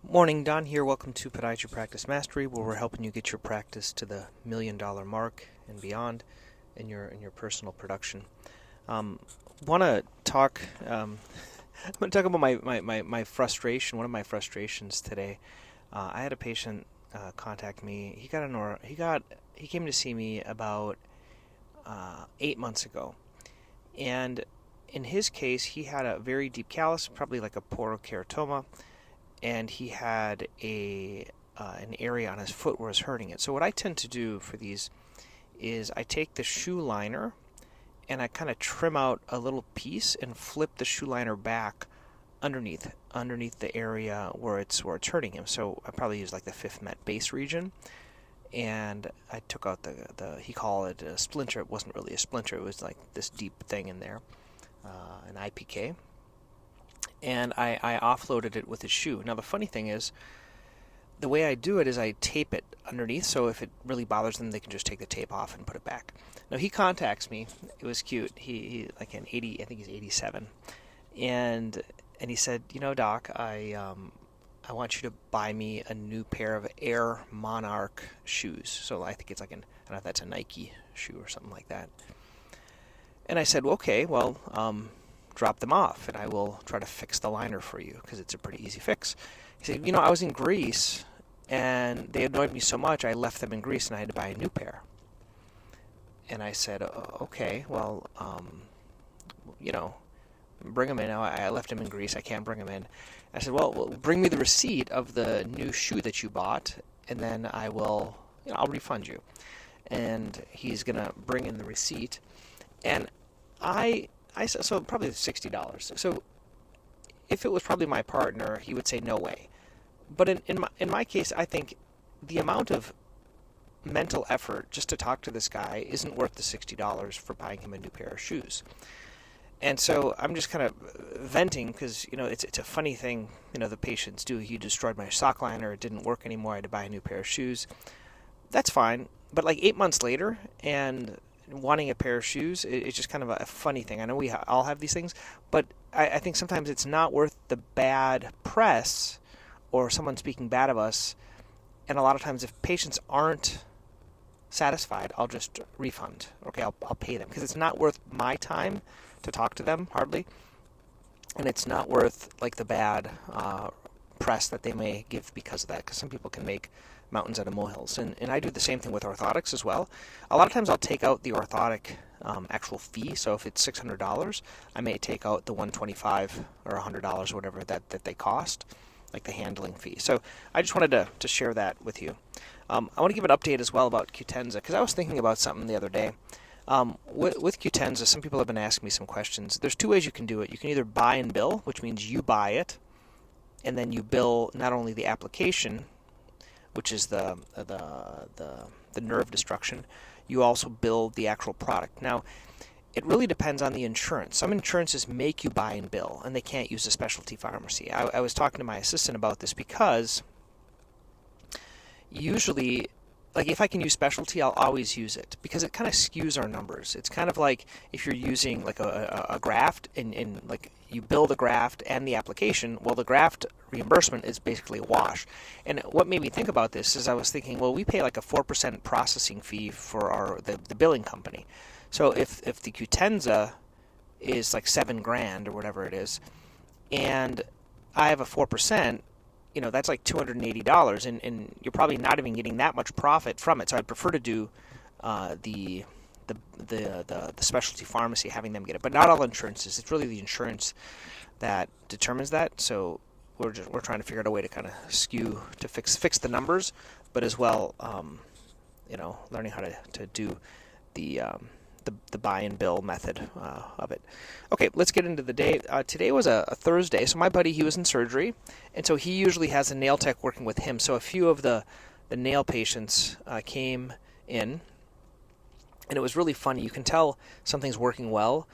Morning, Don here. Welcome to Podiatry Practice Mastery, where we're helping you get your practice to the $1,000,000 mark and beyond in your personal production. Want to talk? I'm going to talk about my frustration. One of my frustrations today. I had a patient contact me. He came to see me about 8 months ago, and in his case, he had a very deep callus, probably like a porokeratoma. And he had an area on his foot where it was hurting it. So what I tend to do for these is I take the shoe liner and I kind of trim out a little piece and flip the shoe liner back underneath the area where it's hurting him. So I probably use like the fifth met base region, and I took out the he called it a splinter. It wasn't really a splinter. It was like this deep thing in there, an IPK. And I offloaded it with his shoe. Now the funny thing is, the way I do it is I tape it underneath, so if it really bothers them, they can just take the tape off and put it back. Now he contacts me. It was cute. He like an 80, I think he's 87, and he said, Doc, I want you to buy me a new pair of Air Monarch shoes. So I think it's like I don't know if that's a Nike shoe or something like that. And I said, well, okay, well. Drop them off, and I will try to fix the liner for you, because it's a pretty easy fix. He said, I was in Greece, and they annoyed me so much, I left them in Greece, and I had to buy a new pair. And I said, okay, well, bring them in. I left them in Greece, I can't bring them in. I said, well, bring me the receipt of the new shoe that you bought, and then I'll refund you. And he's going to bring in the receipt, and I said, so probably $60. So if it was probably my partner, he would say no way. But in my case, I think the amount of mental effort just to talk to this guy isn't worth the $60 for buying him a new pair of shoes. And so I'm just kind of venting because, it's a funny thing, the patients do. He destroyed my sock liner. It didn't work anymore. I had to buy a new pair of shoes. That's fine. But like 8 months later, and wanting a pair of shoes, it's just kind of a funny thing. I know we all have these things, but I think sometimes it's not worth the bad press or someone speaking bad of us. And a lot of times if patients aren't satisfied, I'll just refund. Okay, I'll pay them, because it's not worth my time to talk to them, hardly. And it's not worth like the bad press that they may give because of that, because some people can make mountains out of molehills. And I do the same thing with orthotics as well. A lot of times I'll take out the orthotic actual fee. So if it's $600, I may take out the $125 or $100 or whatever that they cost, like the handling fee. So I just wanted to share that with you. I want to give an update as well about Qutenza, because I was thinking about something the other day. With Qutenza, some people have been asking me some questions. There's two ways you can do it. You can either buy and bill, which means you buy it, and then you bill not only the application, which is the nerve destruction, you also bill the actual product. Now, it really depends on the insurance. Some insurances make you buy and bill, and they can't use a specialty pharmacy. I was talking to my assistant about this, because usually, like if I can use specialty, I'll always use it, because it kind of skews our numbers. It's kind of like if you're using like a graft, and like you bill the graft and the application, well, the graft reimbursement is basically a wash. And what made me think about this is I was thinking, well, we pay like a 4% processing fee for the billing company. So if the Qutenza is like $7,000 or whatever it is, and I have a 4%, that's like $280, and you're probably not even getting that much profit from it. So I'd prefer to do the specialty pharmacy, having them get it. But not all insurances. It's really the insurance that determines that. So we're trying to figure out a way to kind of skew to fix the numbers, but as well, learning how to do the buy and bill method of it. Okay, let's get into the day. Today was a Thursday, so my buddy, he was in surgery, and so he usually has a nail tech working with him. So a few of the nail patients came in, and it was really funny. You can tell something's working well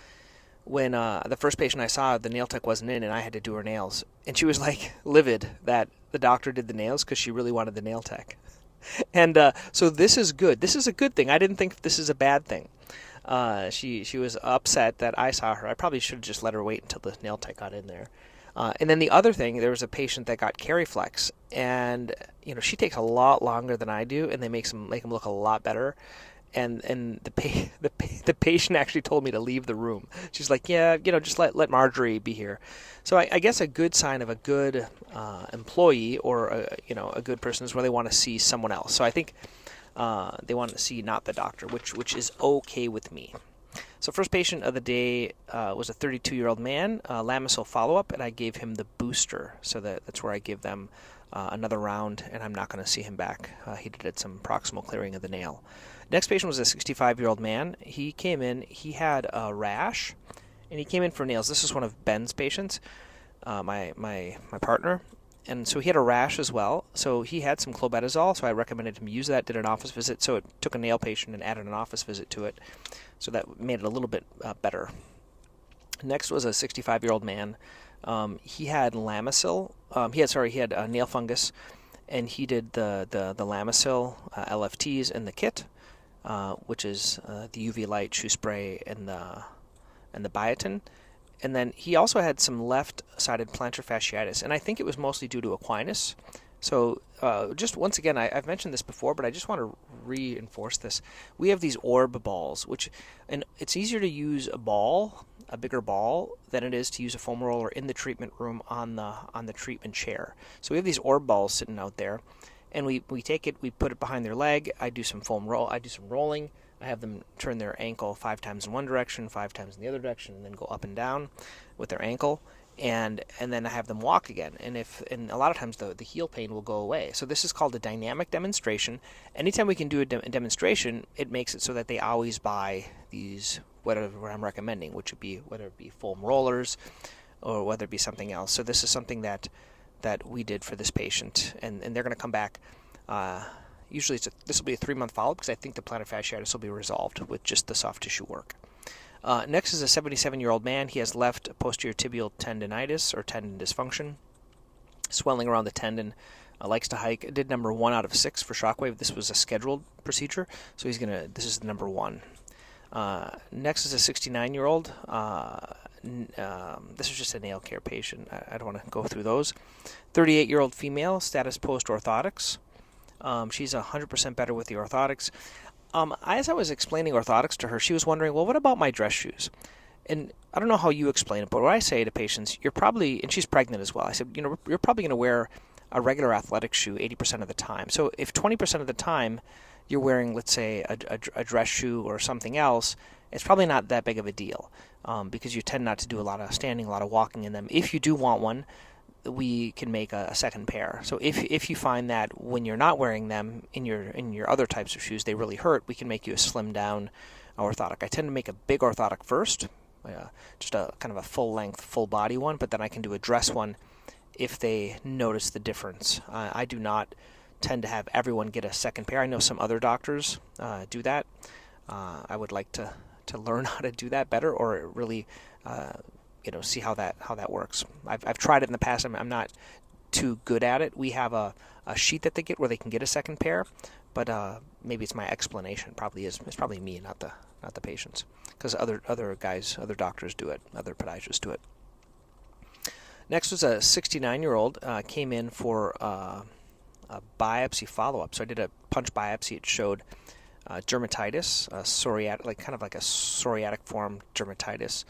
when the first patient I saw, the nail tech wasn't in, and I had to do her nails, and she was like livid that the doctor did the nails because she really wanted the nail tech. And so this is good. This is a good thing. I didn't think this is a bad thing. She was upset that I saw her. I probably should have just let her wait until the nail tech got in there. And then the other thing, there was a patient that got Cariflex, and she takes a lot longer than I do, and they make them look a lot better. And the patient actually told me to leave the room. She's like, yeah, just let Marjorie be here. So I guess a good sign of a good employee or a good person is where they want to see someone else. So I think they want to see not the doctor, which is okay with me. So first patient of the day was a 32-year-old man, Lamisil follow-up, and I gave him the booster. So that's where I give them another round, and I'm not going to see him back. He did some proximal clearing of the nail. Next patient was a 65-year-old man. He came in, he had a rash, and he came in for nails. This is one of Ben's patients, my partner. And so he had a rash as well. So he had some clobetasol, so I recommended him use that, did an office visit. So it took a nail patient and added an office visit to it. So that made it a little bit better. Next was a 65-year-old man. He had Lamisil. He had nail fungus, and he did the Lamisil LFTs in the kit, which is the UV light, shoe spray, and the biotin. And then he also had some left-sided plantar fasciitis, and I think it was mostly due to equinus. So just once again, I've mentioned this before, but I just want to reinforce this. We have these orb balls, and it's easier to use a bigger ball, than it is to use a foam roller in the treatment room on the treatment chair. So we have these orb balls sitting out there, and we take it, we put it behind their leg. I do some rolling. I have them turn their ankle 5 times in one direction, 5 times in the other direction, and then go up and down with their ankle, and then I have them walk again. And a lot of times the heel pain will go away. So this is called a dynamic demonstration. Anytime we can do a demonstration, it makes it so that they always buy these, whatever I'm recommending, which would be whether it be foam rollers or whether it be something else. So this is something that we did for this patient, and they're going to come back. Usually this will be a 3-month follow-up because I think the plantar fasciitis will be resolved with just the soft tissue work. Next is a 77-year-old man. He has left posterior tibial tendinitis or tendon dysfunction, swelling around the tendon, likes to hike. Did number 1 out of 6 for shockwave. This was a scheduled procedure, so this is number 1. Next is a 69-year-old. This is just a nail care patient. I don't want to go through those. 38-year-old female, status post-orthotics. She's 100% better with the orthotics. As I was explaining orthotics to her, she was wondering, well, what about my dress shoes? And I don't know how you explain it, but what I say to patients, and she's pregnant as well, I said, you're probably going to wear a regular athletic shoe 80% of the time. So if 20% of the time you're wearing, let's say, a dress shoe or something else, it's probably not that big of a deal because you tend not to do a lot of standing, a lot of walking in them. If you do want one, we can make a second pair. So if you find that when you're not wearing them in your other types of shoes, they really hurt, we can make you a slimmed down orthotic. I tend to make a big orthotic first, just a kind of a full length, full body one, but then I can do a dress one if they notice the difference. I do not tend to have everyone get a second pair. I know some other doctors do that. I would like to learn how to do that better, or really see how that works. I've tried it in the past. I'm not too good at it. We have a sheath that they get where they can get a second pair, but maybe it's my explanation. It's probably me, not the patients, because other doctors do it, other podiatrists do it. Next was a 69-year-old came in for a biopsy follow-up. So I did a punch biopsy. It showed dermatitis, psoriatic, kind of like a psoriatic form dermatitis.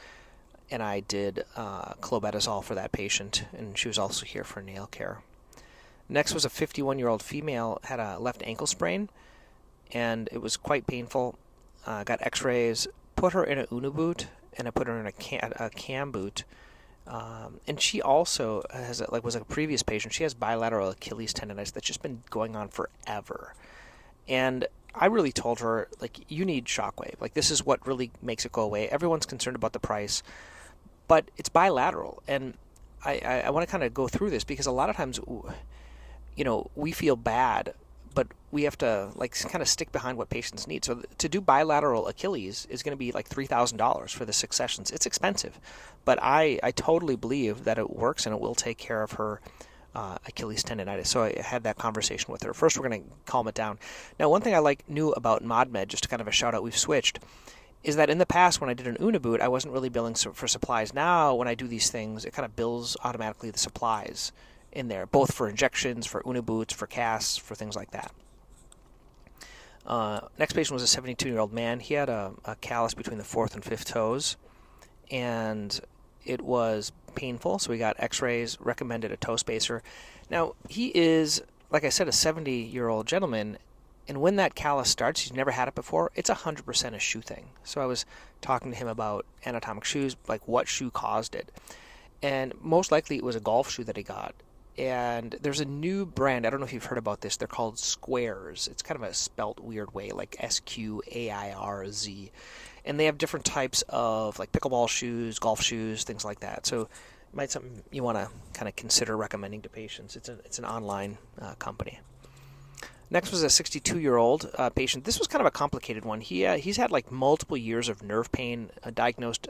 And I did clobetasol for that patient, and she was also here for nail care. Next was a 51-year-old female, had a left ankle sprain, and it was quite painful. Got x-rays, put her in a Una boot, and I put her in a cam boot. And she also was a previous patient. She has bilateral Achilles tendonitis that's just been going on forever. And I really told her, you need shockwave. This is what really makes it go away. Everyone's concerned about the price, but it's bilateral. And I want to kind of go through this because a lot of times, we feel bad, but we have to kind of stick behind what patients need. So to do bilateral Achilles is going to be $3,000 for the 6 sessions. It's expensive, but I totally believe that it works and it will take care of her Achilles tendonitis. So I had that conversation with her. First, we're going to calm it down. Now, one thing I knew about ModMed, just kind of a shout out, we've switched, is that in the past when I did an Una boot, I wasn't really billing for supplies. Now when I do these things, it kind of bills automatically the supplies in there, both for injections, for Una boots, for casts, for things like that. Next patient was a 72-year-old man. He had a callus between the 4th and 5th toes, and it was painful, so we got x-rays, recommended a toe spacer. Now, he is, like I said, a 70-year-old gentleman, and when that callus starts, he's never had it before, it's 100% a shoe thing. So I was talking to him about anatomic shoes, like what shoe caused it. And most likely it was a golf shoe that he got. And there's a new brand, I don't know if you've heard about this, they're called Squares. It's kind of a spelt weird way, like SQAIRZ. And they have different types of like pickleball shoes, golf shoes, things like that. So it might be something you want to kind of consider recommending to patients. It's an online company. Next was a 62-year-old patient. This was kind of a complicated one. He's had like multiple years of nerve pain, diagnosed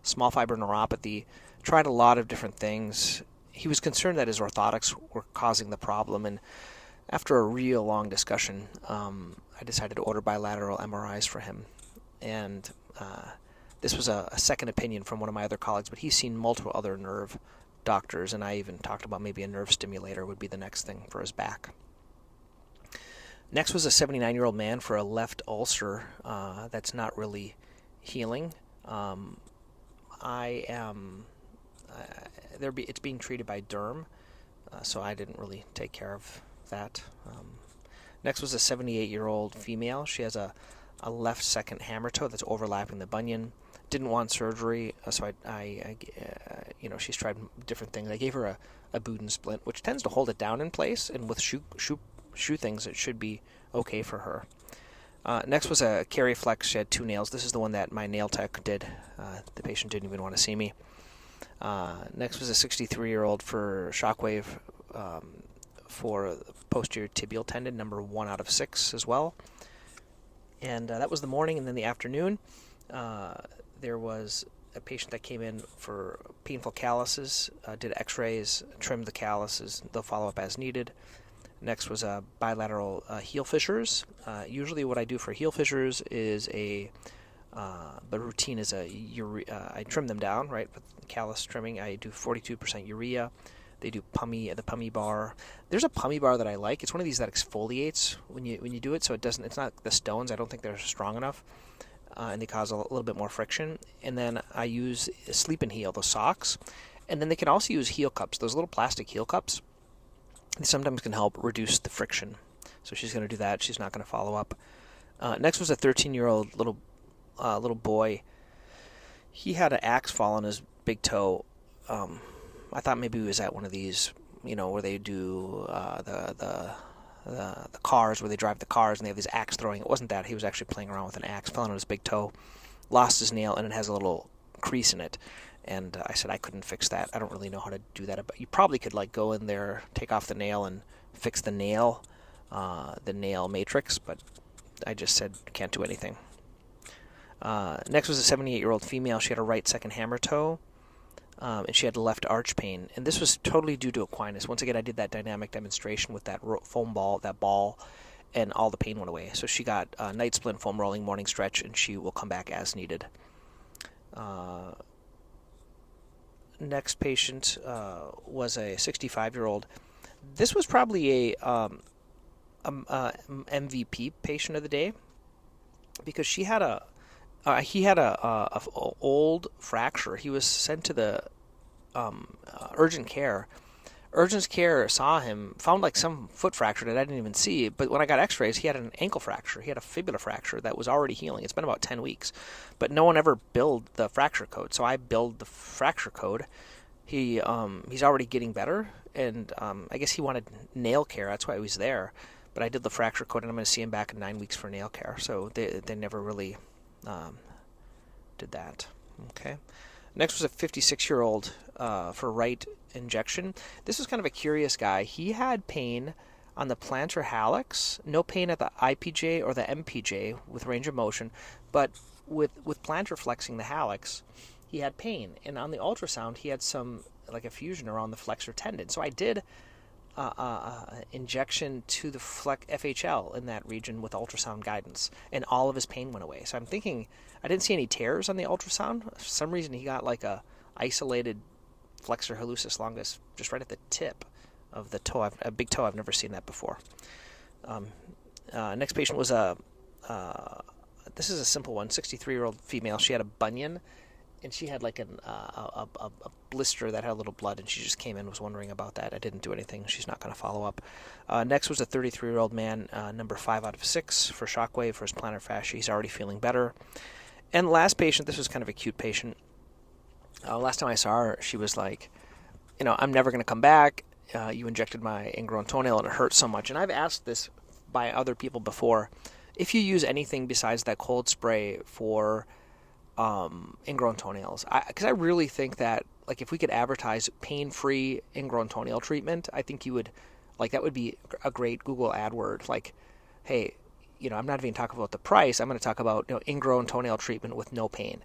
small fiber neuropathy, tried a lot of different things. He was concerned that his orthotics were causing the problem, and after a real long discussion, I decided to order bilateral MRIs for him. And this was a second opinion from one of my other colleagues, but he's seen multiple other nerve doctors, and I even talked about maybe a nerve stimulator would be the next thing for his back. Next was a 79-year-old man for a left ulcer that's not really healing. It's being treated by derm, so I didn't really take care of that. Next was a 78-year-old female. She has a left second hammer toe that's overlapping the bunion. Didn't want surgery, so I she's tried different things. I gave her a boot and splint, which tends to hold it down in place, and with shoe things, it should be okay for her. Next was a Carry Flex. She had 2 nails. This is the one that my nail tech did. The patient didn't even want to see me. Next was a 63-year-old for shockwave for posterior tibial tendon, number 1 out of 6 as well. And that was the morning, and then the afternoon, there was a patient that came in for painful calluses, did x-rays, trimmed the calluses. They'll follow up as needed. Next was bilateral heel fissures. Usually what I do for heel fissures is the routine is I trim them down, right, with callus trimming. I do 42% urea. They do the pummie bar. There's a pummie bar that I like. It's one of these that exfoliates when you do it, so it's not the stones. I don't think they're strong enough, and they cause a little bit more friction. And then I use Sleep and Heal, those socks. And then they can also use heel cups, those little plastic heel cups. They sometimes can help reduce the friction. So she's going to do that. She's not going to follow up. Next was a 13-year-old little boy. He had an axe fall on his big toe. I thought maybe he was at one of these, where they do the cars, where they drive the cars and they have these axe throwing. It wasn't that. He was actually playing around with an axe, fell on his big toe, lost his nail, and it has a little crease in it. And I said I couldn't fix that. I don't really know how to do that. But you probably could go in there, take off the nail, and fix the nail matrix. But I just said can't do anything. Next was a 78-year-old female. She had a right second hammer toe, and she had left arch pain. And this was totally due to equinus. Once again, I did that dynamic demonstration with that foam ball, that ball, and all the pain went away. So she got night splint, foam rolling, morning stretch, and she will come back as needed. Next patient was a 65-year-old. This was probably a MVP patient of the day because he had a old fracture. He was sent to the urgent care. Urgent care saw him, found some foot fracture that I didn't even see. But when I got x-rays, he had an ankle fracture. He had a fibula fracture that was already healing. It's been about 10 weeks. But no one ever billed the fracture code. So I billed the fracture code. He's already getting better. And I guess he wanted nail care. That's why he was there. But I did the fracture code, and I'm going to see him back in 9 weeks for nail care. So they never really did that. Okay. Next was a 56-year-old for right injection. This was kind of a curious guy. He had pain on the plantar hallux, no pain at the IPJ or the MPJ with range of motion, but with plantar flexing the hallux, he had pain. And on the ultrasound, he had some a fusion around the flexor tendon. So I did injection to the FHL in that region with ultrasound guidance, and all of his pain went away. So I'm thinking, I didn't see any tears on the ultrasound. For some reason, he got like a isolated flexor hallucis longus just right at the tip of the toe. A big toe. I've never seen that before. Next patient was this is a simple one, 63-year-old female. She had a bunion, and she had like a blister that had a little blood, and she just came in, was wondering about that. I didn't do anything. She's not going to follow up. Next was a 33-year-old man, number 5 out of 6 for shockwave for his plantar fascia. He's already feeling better. And last patient, this was kind of a cute patient. Last time I saw her, she was like, I'm never going to come back. You injected my ingrown toenail, and it hurt so much. And I've asked this by other people before. If you use anything besides that cold spray for ingrown toenails, because I really think that, like, if we could advertise pain-free ingrown toenail treatment, I think you would, like, that would be a great Google AdWord. Like, hey, I'm not even talking about the price. I'm going to talk about ingrown toenail treatment with no pain.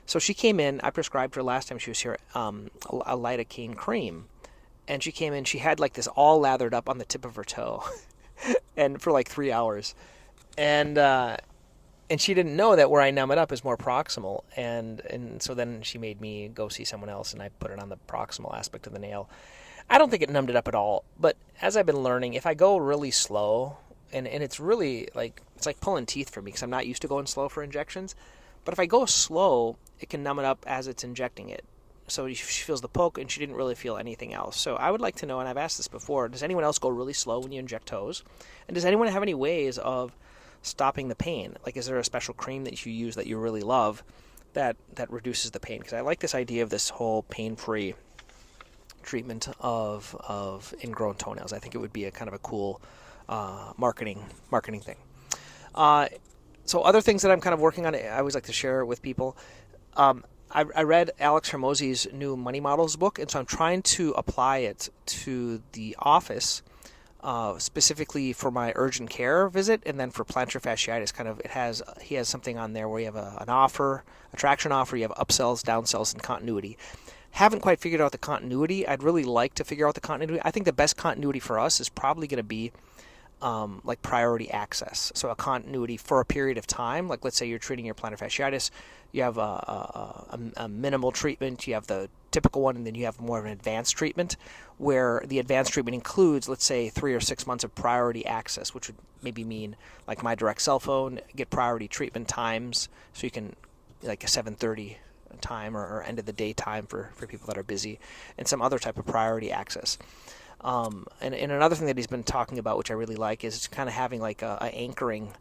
So she came in. I prescribed her last time she was here a lidocaine cream, and she came in. She had like this all lathered up on the tip of her toe, and for like 3 hours. And she didn't know that where I numb it up is more proximal, and so then she made me go see someone else, and I put it on the proximal aspect of the nail. I don't think it numbed it up at all, but as I've been learning, if I go really slow, and it's really like, it's like pulling teeth for me because I'm not used to going slow for injections, but if I go slow, it can numb it up as it's injecting it. So she feels the poke, and she didn't really feel anything else. So I would like to know, and I've asked this before, does anyone else go really slow when you inject toes? And does anyone have any ways of stopping the pain? Like, is there a special cream that you use that you really love that reduces the pain? Because I like this idea of this whole pain-free treatment of ingrown toenails. I think it would be a kind of a cool marketing thing. So other things that I'm kind of working on, I always like to share with people. I read Alex Hormozi's new Money Models book, and so I'm trying to apply it to the office, specifically for my urgent care visit, and then for plantar fasciitis. He has something on there where you have an offer, a traction offer, you have upsells, downsells, and continuity. Haven't quite figured out the continuity. I'd really like to figure out the continuity. I think the best continuity for us is probably going to be like priority access. So a continuity for a period of time. Like, let's say you're treating your plantar fasciitis, you have a minimal treatment, you have the typical one, and then you have more of an advanced treatment, where the advanced treatment includes, let's say, 3 or 6 months of priority access, which would maybe mean like my direct cell phone, get priority treatment times, so you can, like a 7:30 time or end of the day time for people that are busy, and some other type of priority access. And another thing that he's been talking about, which I really like, is kind of having like a anchoring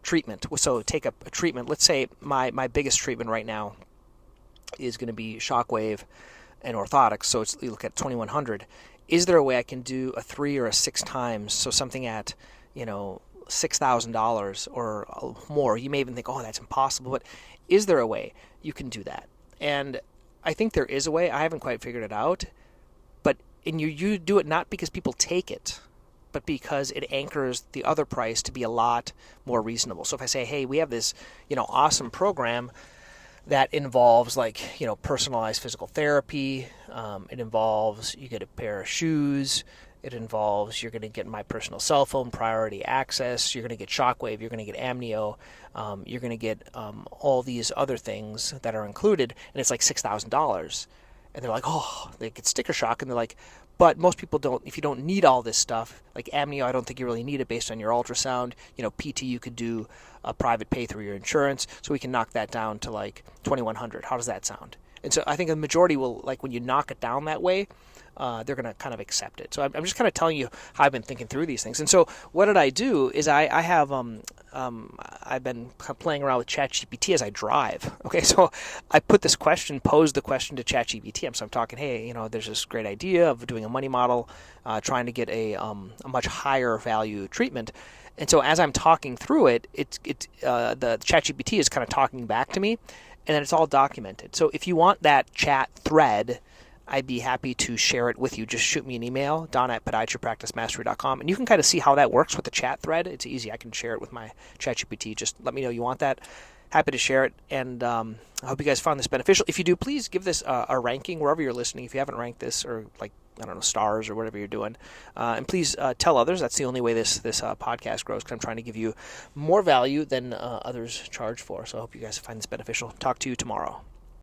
treatment. So take a treatment. Let's say my biggest treatment right now is going to be shockwave and orthotics. So you look at 2100. Is there a way I can do a 3 or a 6 times? So something at $6,000 or more. You may even think, oh, that's impossible. But is there a way you can do that? And I think there is a way. I haven't quite figured it out. And you do it not because people take it, but because it anchors the other price to be a lot more reasonable. So if I say, hey, we have this, awesome program that involves personalized physical therapy. It involves, you get a pair of shoes. It involves, you're going to get my personal cell phone, priority access. You're going to get shockwave. You're going to get amnio. You're going to get all these other things that are included, and it's like $6,000. And they're like, oh, they get sticker shock, and they're like, but most people don't. If you don't need all this stuff, like amnio, I don't think you really need it based on your ultrasound. PT, you could do a private pay through your insurance, so we can knock that down to like $2,100. How does that sound? And so I think the majority will, like, when you knock it down that way, they're going to kind of accept it. So I'm just kind of telling you how I've been thinking through these things. And so what did I do is I've been playing around with ChatGPT as I drive. Okay, so I posed the question to ChatGPT. So I'm talking, hey, there's this great idea of doing a money model, trying to get a much higher value treatment. And so as I'm talking through it, the ChatGPT is kind of talking back to me, and then it's all documented. So if you want that chat thread, I'd be happy to share it with you. Just shoot me an email, don@podiatrypracticemastery.com, and you can kind of see how that works with the chat thread. It's easy. I can share it with my ChatGPT. Just let me know you want that. Happy to share it, and I hope you guys found this beneficial. If you do, please give this a ranking wherever you're listening. If you haven't ranked this or I don't know, stars or whatever you're doing. And please tell others. That's the only way this podcast grows, because I'm trying to give you more value than others charge for. So I hope you guys find this beneficial. Talk to you tomorrow.